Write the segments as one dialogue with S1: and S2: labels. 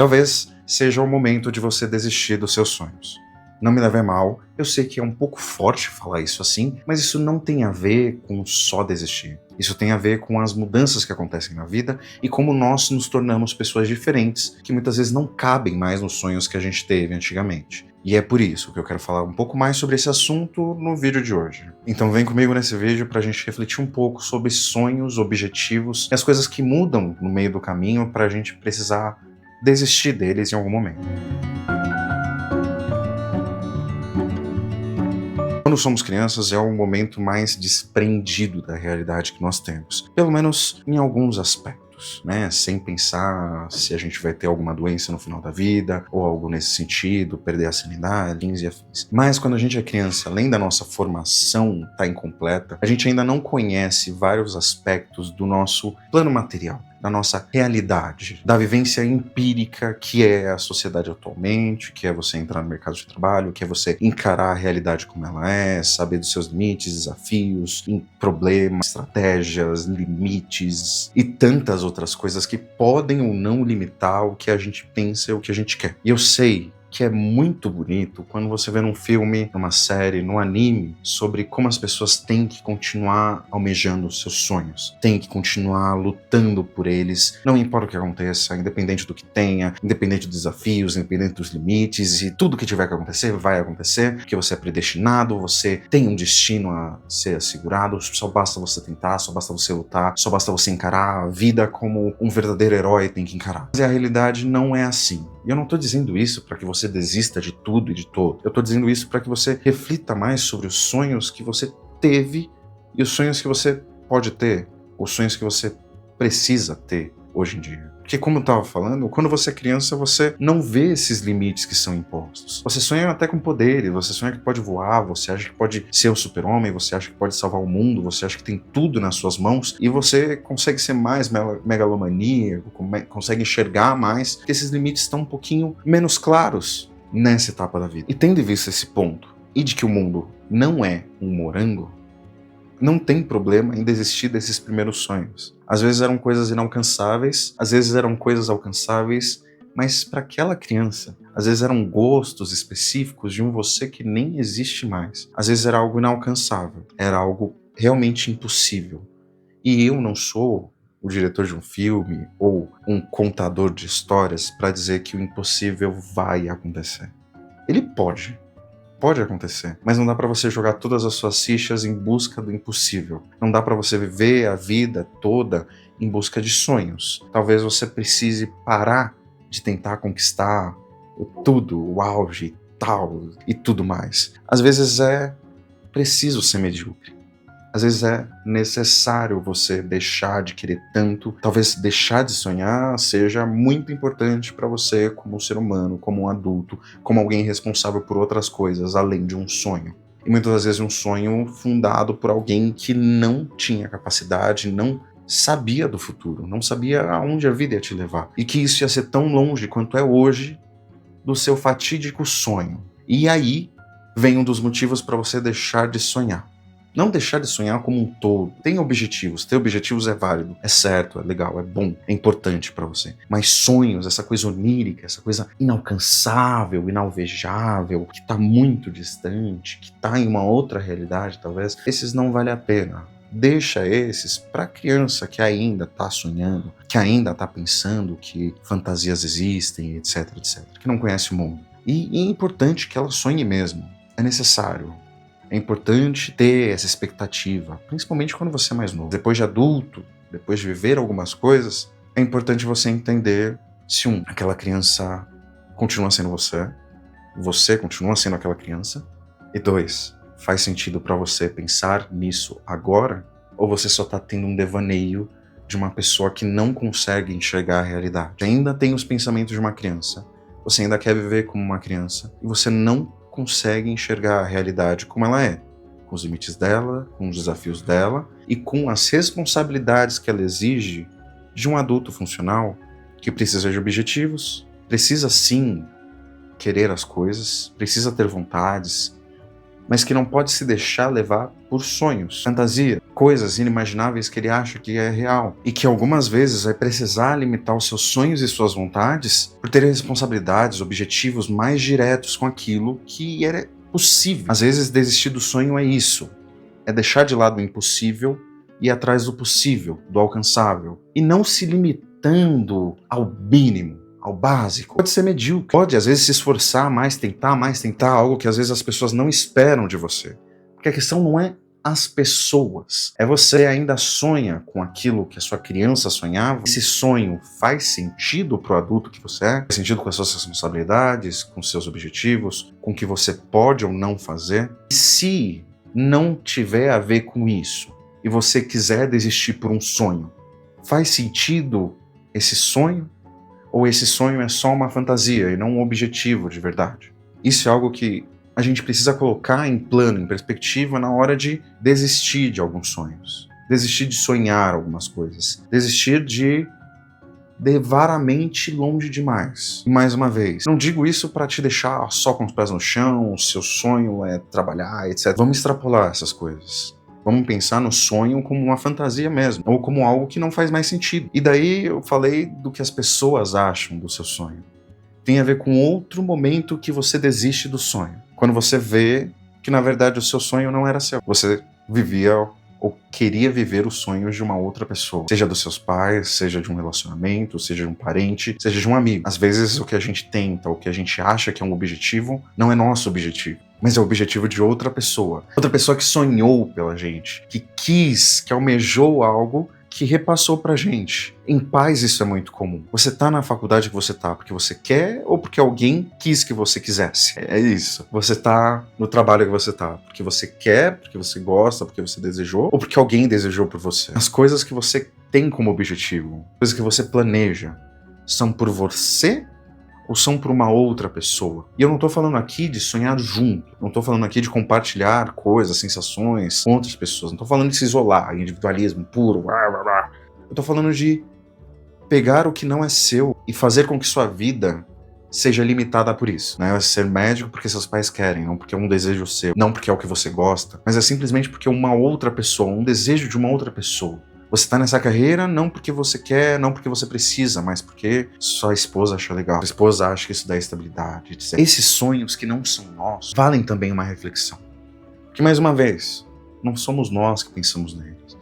S1: Talvez seja o momento de você desistir dos seus sonhos. Não me leve a mal, eu sei que é um pouco forte falar isso assim, mas isso não tem a ver com só desistir. Isso tem a ver com as mudanças que acontecem na vida e como nós nos tornamos pessoas diferentes, que muitas vezes não cabem mais nos sonhos que a gente teve antigamente. E é por isso que eu quero falar um pouco mais sobre esse assunto no vídeo de hoje. Então vem comigo nesse vídeo para a gente refletir um pouco sobre sonhos, objetivos e as coisas que mudam no meio do caminho para a gente precisar desistir deles em algum momento. Quando somos crianças é o momento mais desprendido da realidade que nós temos, pelo menos em alguns aspectos, né? Sem pensar se a gente vai ter alguma doença no final da vida, ou algo nesse sentido, perder a sanidade e afins. Mas quando a gente é criança, além da nossa formação estar incompleta, a gente ainda não conhece vários aspectos do nosso plano material, da nossa realidade, da vivência empírica que é a sociedade atualmente, que é você entrar no mercado de trabalho, que é você encarar a realidade como ela é, saber dos seus limites, desafios, problemas, estratégias, limites e tantas outras coisas que podem ou não limitar o que a gente pensa e o que a gente quer. E eu sei que é muito bonito quando você vê num filme, numa série, num anime, sobre como as pessoas têm que continuar almejando os seus sonhos, têm que continuar lutando por eles, não importa o que aconteça, independente do que tenha, independente dos desafios, independente dos limites, e tudo que tiver que acontecer, vai acontecer, porque você é predestinado, você tem um destino a ser assegurado, só basta você tentar, só basta você lutar, só basta você encarar a vida como um verdadeiro herói tem que encarar. Mas a realidade não é assim. E eu não estou dizendo isso para que você desista de tudo e de todo. Eu estou dizendo isso para que você reflita mais sobre os sonhos que você teve e os sonhos que você pode ter, os sonhos que você precisa ter hoje em dia. Porque como eu estava falando, quando você é criança, você não vê esses limites que são impostos. Você sonha até com poderes, você sonha que pode voar, você acha que pode ser o super-homem, você acha que pode salvar o mundo, você acha que tem tudo nas suas mãos e você consegue ser mais megalomaníaco, consegue enxergar mais, porque esses limites estão um pouquinho menos claros nessa etapa da vida. E tendo visto esse ponto, e de que o mundo não é um morango, não tem problema em desistir desses primeiros sonhos. Às vezes eram coisas inalcançáveis, às vezes eram coisas alcançáveis, mas para aquela criança, às vezes eram gostos específicos de um você que nem existe mais. Às vezes era algo inalcançável, era algo realmente impossível. E eu não sou o diretor de um filme ou um contador de histórias para dizer que o impossível vai acontecer. Ele pode acontecer, mas não dá pra você jogar todas as suas fichas em busca do impossível. Não dá pra você viver a vida toda em busca de sonhos. Talvez você precise parar de tentar conquistar o tudo, o auge e tal e tudo mais. Às vezes é preciso ser medíocre. Às vezes é necessário você deixar de querer tanto, talvez deixar de sonhar seja muito importante para você como um ser humano, como um adulto, como alguém responsável por outras coisas além de um sonho. E muitas das vezes um sonho fundado por alguém que não tinha capacidade, não sabia do futuro, não sabia aonde a vida ia te levar. E que isso ia ser tão longe quanto é hoje do seu fatídico sonho. E aí vem um dos motivos para você deixar de sonhar. Não deixar de sonhar como um todo. Tem objetivos. Ter objetivos é válido, é certo, é legal, é bom, é importante pra você. Mas sonhos, essa coisa onírica, essa coisa inalcançável, inalvejável, que tá muito distante, que tá em uma outra realidade talvez, esses não valem a pena. Deixa esses pra criança que ainda tá sonhando, que ainda tá pensando que fantasias existem, etc, etc, que não conhece o mundo. E é importante que ela sonhe mesmo. É necessário. É importante ter essa expectativa, principalmente quando você é mais novo. Depois de adulto, depois de viver algumas coisas, é importante você entender se aquela criança continua sendo você continua sendo aquela criança, e 2, faz sentido para você pensar nisso agora, ou você só tá tendo um devaneio de uma pessoa que não consegue enxergar a realidade. Você ainda tem os pensamentos de uma criança, você ainda quer viver como uma criança, e você não consegue enxergar a realidade como ela é, com os limites dela, com os desafios dela e com as responsabilidades que ela exige de um adulto funcional que precisa de objetivos, precisa sim querer as coisas, precisa ter vontades mas que não pode se deixar levar por sonhos, fantasia, coisas inimagináveis que ele acha que é real. E que algumas vezes vai precisar limitar os seus sonhos e suas vontades por ter responsabilidades, objetivos mais diretos com aquilo que é possível. Às vezes desistir do sonho é isso, é deixar de lado o impossível e ir atrás do possível, do alcançável. E não se limitando ao mínimo, ao básico. Pode ser medíocre, pode às vezes se esforçar mais, tentar algo que às vezes as pessoas não esperam de você. Porque a questão não é as pessoas, é você ainda sonha com aquilo que a sua criança sonhava. Esse sonho faz sentido pro adulto que você é? Faz sentido com as suas responsabilidades, com seus objetivos, com o que você pode ou não fazer? E se não tiver a ver com isso, e você quiser desistir por um sonho, faz sentido esse sonho? Ou esse sonho é só uma fantasia e não um objetivo de verdade? Isso é algo que a gente precisa colocar em plano, em perspectiva, na hora de desistir de alguns sonhos. Desistir de sonhar algumas coisas. Desistir de levar a mente longe demais. E mais uma vez, não digo isso para te deixar só com os pés no chão, o seu sonho é trabalhar, etc. Vamos extrapolar essas coisas. Vamos pensar no sonho como uma fantasia mesmo, ou como algo que não faz mais sentido. E daí eu falei do que as pessoas acham do seu sonho. Tem a ver com outro momento que você desiste do sonho. Quando você vê que, na verdade, o seu sonho não era seu. Você vivia ou queria viver os sonhos de uma outra pessoa. Seja dos seus pais, seja de um relacionamento, seja de um parente, seja de um amigo. Às vezes o que a gente tenta, o que a gente acha que é um objetivo, não é nosso objetivo, mas é o objetivo de outra pessoa. Outra pessoa que sonhou pela gente, que quis, que almejou algo que repassou pra gente. Em paz isso é muito comum. Você tá na faculdade que você tá porque você quer ou porque alguém quis que você quisesse? É isso. Você tá no trabalho que você tá porque você quer, porque você gosta, porque você desejou, ou porque alguém desejou por você? As coisas que você tem como objetivo, coisas que você planeja, são por você ou são por uma outra pessoa? E eu não tô falando aqui de sonhar junto, não tô falando aqui de compartilhar coisas, sensações com outras pessoas, não tô falando de se isolar, individualismo puro, blá, blá, blá. Eu tô falando de pegar o que não é seu e fazer com que sua vida seja limitada por isso. Não é ser médico porque seus pais querem, não porque é um desejo seu, não porque é o que você gosta, mas é simplesmente porque uma outra pessoa, um desejo de uma outra pessoa. Você tá nessa carreira não porque você quer, não porque você precisa, mas porque sua esposa acha legal. Sua esposa acha que isso dá estabilidade, etc. Esses sonhos que não são nossos valem também uma reflexão. Porque, mais uma vez, não somos nós que pensamos neles.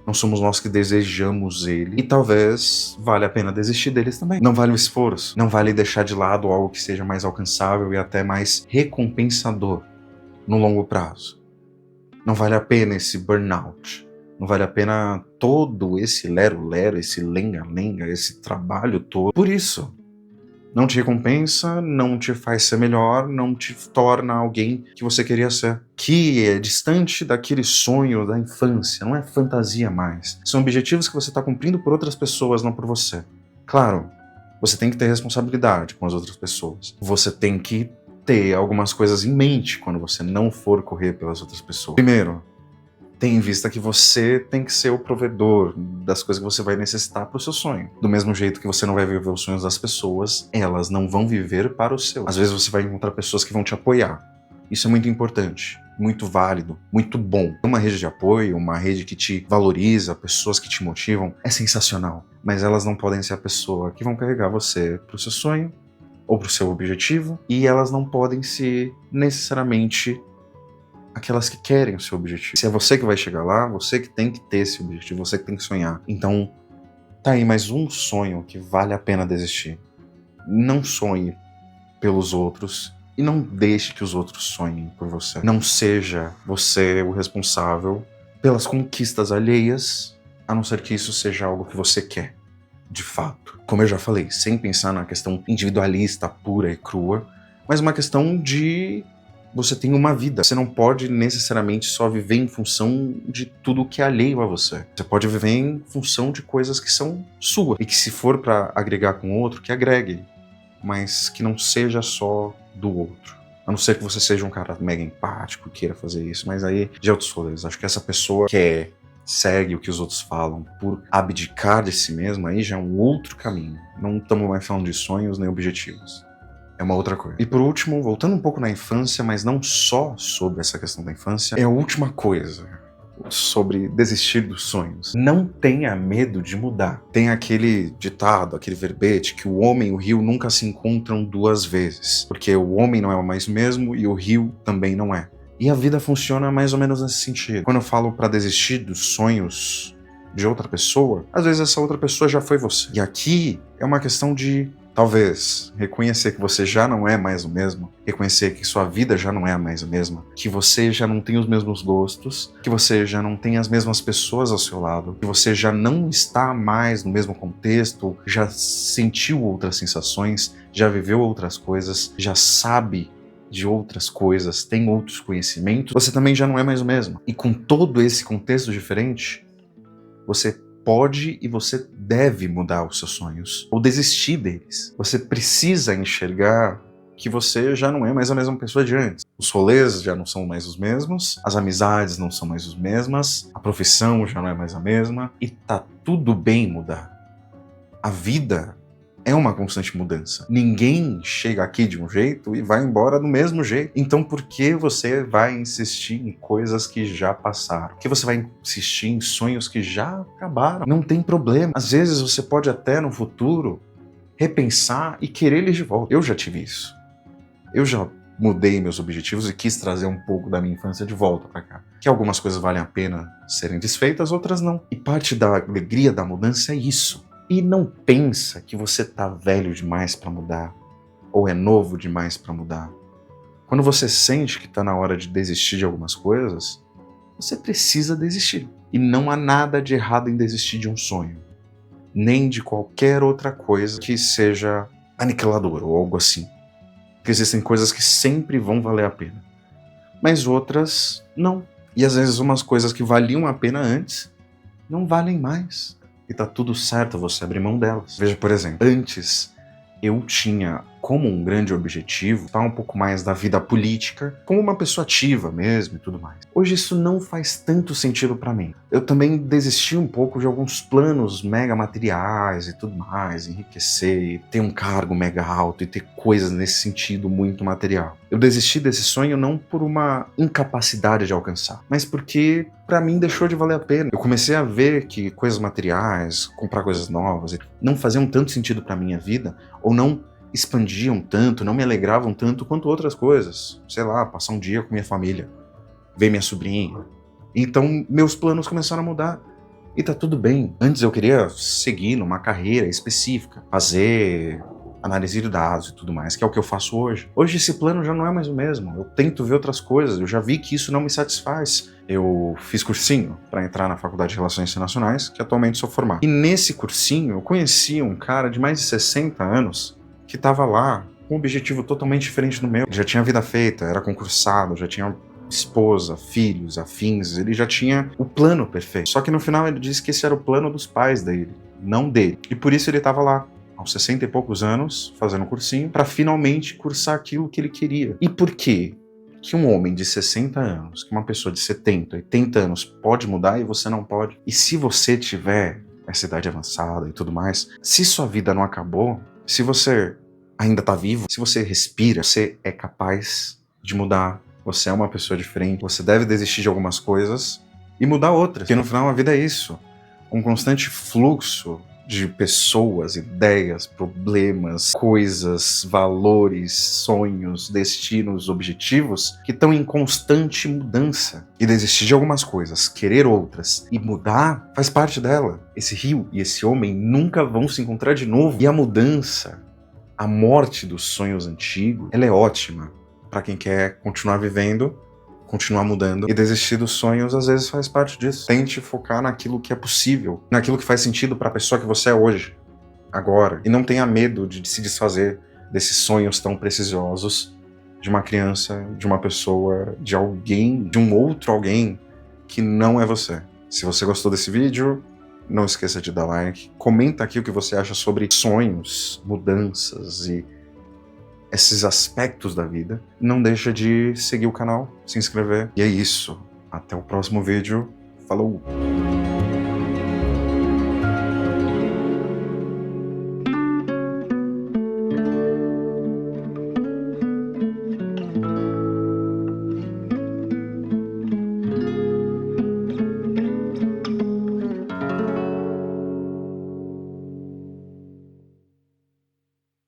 S1: Não somos nós que desejamos ele. E talvez valha a pena desistir deles também. Não vale o esforço. Não vale deixar de lado algo que seja mais alcançável e até mais recompensador no longo prazo. Não vale a pena esse burnout. Não vale a pena todo esse lero-lero, esse lenga-lenga, esse trabalho todo. Por isso, não te recompensa, não te faz ser melhor, não te torna alguém que você queria ser. Que é distante daquele sonho da infância, não é fantasia mais. São objetivos que você está cumprindo por outras pessoas, não por você. Claro, você tem que ter responsabilidade com as outras pessoas. Você tem que ter algumas coisas em mente quando você não for correr pelas outras pessoas. Primeiro, tenha em vista que você tem que ser o provedor das coisas que você vai necessitar para o seu sonho. Do mesmo jeito que você não vai viver os sonhos das pessoas, elas não vão viver para o seu. Às vezes você vai encontrar pessoas que vão te apoiar. Isso é muito importante, muito válido, muito bom. Uma rede de apoio, uma rede que te valoriza, pessoas que te motivam, é sensacional. Mas elas não podem ser a pessoa que vão carregar você para o seu sonho ou para o seu objetivo. E elas não podem ser necessariamente aquelas que querem o seu objetivo. Se é você que vai chegar lá, você que tem que ter esse objetivo, você que tem que sonhar. Então, tá aí mais um sonho que vale a pena desistir. Não sonhe pelos outros e não deixe que os outros sonhem por você. Não seja você o responsável pelas conquistas alheias, a não ser que isso seja algo que você quer, de fato. Como eu já falei, sem pensar na questão individualista, pura e crua, mas uma questão de você tem uma vida. Você não pode necessariamente só viver em função de tudo que é alheio a você. Você pode viver em função de coisas que são suas. E que se for para agregar com outro, que agregue. Mas que não seja só do outro. A não ser que você seja um cara mega empático e queira fazer isso. Mas aí, de outros rolês. Acho que essa pessoa quer, segue o que os outros falam por abdicar de si mesmo, aí já é um outro caminho. Não estamos mais falando de sonhos nem objetivos. é uma outra coisa. E por último, voltando um pouco na infância, mas não só sobre essa questão da infância, é a última coisa sobre desistir dos sonhos. Não tenha medo de mudar. Tem aquele ditado, aquele verbete, que o homem e o rio nunca se encontram duas vezes, porque o homem não é mais o mesmo e o rio também não é. E a vida funciona mais ou menos nesse sentido. Quando eu falo para desistir dos sonhos de outra pessoa, às vezes essa outra pessoa já foi você. E aqui é uma questão de, talvez, reconhecer que você já não é mais o mesmo, reconhecer que sua vida já não é mais a mesma, que você já não tem os mesmos gostos, que você já não tem as mesmas pessoas ao seu lado, que você já não está mais no mesmo contexto, já sentiu outras sensações, já viveu outras coisas, já sabe de outras coisas, tem outros conhecimentos, você também já não é mais o mesmo. E com todo esse contexto diferente, você pode e você deve mudar os seus sonhos, ou desistir deles. Você precisa enxergar que você já não é mais a mesma pessoa de antes. Os rolês já não são mais os mesmos, as amizades não são mais as mesmas, a profissão já não é mais a mesma, e tá tudo bem mudar. A vida é uma constante mudança. Ninguém chega aqui de um jeito e vai embora do mesmo jeito. Então por que você vai insistir em coisas que já passaram? Por que você vai insistir em sonhos que já acabaram? Não tem problema. Às vezes você pode até no futuro repensar e querer eles de volta. Eu já tive isso. Eu já mudei meus objetivos e quis trazer um pouco da minha infância de volta pra cá. Que algumas coisas valem a pena serem desfeitas, outras não. E parte da alegria da mudança é isso. E não pensa que você tá velho demais para mudar, ou é novo demais para mudar. Quando você sente que tá na hora de desistir de algumas coisas, você precisa desistir. E não há nada de errado em desistir de um sonho, nem de qualquer outra coisa que seja aniquiladora ou algo assim. Porque existem coisas que sempre vão valer a pena, mas outras não. E às vezes umas coisas que valiam a pena antes, não valem mais. E tá tudo certo você abrir mão delas. Veja, por exemplo, antes eu tinha como um grande objetivo estar um pouco mais da vida política, como uma pessoa ativa mesmo e tudo mais. Hoje isso não faz tanto sentido pra mim. Eu também desisti um pouco de alguns planos mega materiais e tudo mais, enriquecer, ter um cargo mega alto e ter coisas nesse sentido muito material. Eu desisti desse sonho não por uma incapacidade de alcançar, mas porque pra mim deixou de valer a pena. Eu comecei a ver que coisas materiais, comprar coisas novas, não faziam tanto sentido pra minha vida, ou não expandiam tanto, não me alegravam tanto quanto outras coisas. Sei lá, passar um dia com minha família, ver minha sobrinha. Então meus planos começaram a mudar. E tá tudo bem. Antes eu queria seguir numa carreira específica, fazer análise de dados e tudo mais, que é o que eu faço hoje. Hoje esse plano já não é mais o mesmo. Eu tento ver outras coisas, eu já vi que isso não me satisfaz. Eu fiz cursinho para entrar na Faculdade de Relações Internacionais, que atualmente sou formado. E nesse cursinho eu conheci um cara de mais de 60 anos que estava lá com um objetivo totalmente diferente do meu. Ele já tinha vida feita, era concursado, já tinha esposa, filhos, afins, ele já tinha o plano perfeito. Só que no final ele disse que esse era o plano dos pais dele, não dele. E por isso ele estava lá, aos 60 e poucos anos, fazendo cursinho, para finalmente cursar aquilo que ele queria. E por quê que um homem de 60 anos, que uma pessoa de 70, 80 anos pode mudar e você não pode? E se você tiver essa idade avançada e tudo mais, se sua vida não acabou, se você ainda tá vivo, se você respira, você é capaz de mudar. Você é uma pessoa diferente, você deve desistir de algumas coisas e mudar outras. Porque no final a vida é isso. Um constante fluxo de pessoas, ideias, problemas, coisas, valores, sonhos, destinos, objetivos que estão em constante mudança. E desistir de algumas coisas, querer outras e mudar faz parte dela. Esse rio e esse homem nunca vão se encontrar de novo. E a mudança, a morte dos sonhos antigos, ela é ótima para quem quer continuar vivendo, continuar mudando. E desistir dos sonhos às vezes faz parte disso. Tente focar naquilo que é possível, naquilo que faz sentido para a pessoa que você é hoje, agora. E não tenha medo de se desfazer desses sonhos tão preciosos de uma criança, de uma pessoa, de alguém, de um outro alguém que não é você. Se você gostou desse vídeo, não esqueça de dar like. Comenta aqui o que você acha sobre sonhos, mudanças e esses aspectos da vida. Não deixa de seguir o canal, se inscrever. E é isso. Até o próximo vídeo. Falou!